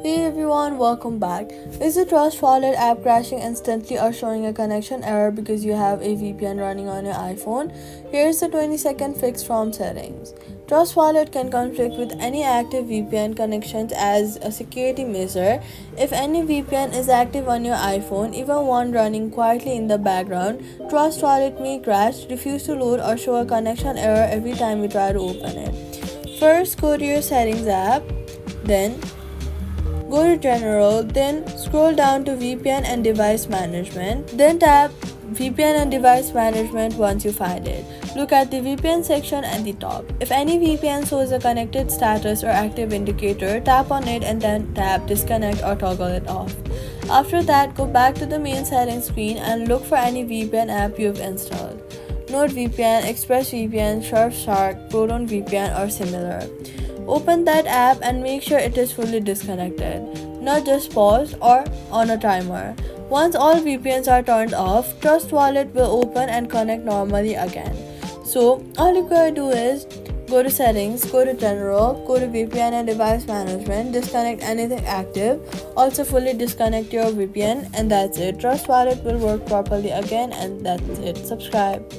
Hey everyone, welcome back. Is the Trust Wallet app crashing instantly or showing a connection error because you have a VPN running on your iPhone? Here's the 20-second fix from settings. Trust Wallet can conflict with any active VPN connections as a security measure. If any VPN is active on your iPhone, even one running quietly in the background, Trust Wallet may crash, refuse to load, or show a connection error every time you try to open it. First, go to your settings app, then go to General, then scroll down to VPN and Device Management. Then tap VPN and Device Management once you find it. Look at the VPN section at the top. If any VPN shows a connected status or active indicator, tap on it and then tap Disconnect or toggle it off. After that, go back to the main settings screen and look for any VPN app you've installed. NordVPN, ExpressVPN, Surfshark, ProtonVPN, or similar. Open that app and make sure it is fully disconnected, not just paused or on a timer. Once all VPNs are turned off, Trust Wallet will open and connect normally again. So, all you gotta do is go to Settings, go to General, go to VPN and Device Management, disconnect anything active, also fully disconnect your VPN, and that's it. Trust Wallet will work properly again, and that's it. Subscribe.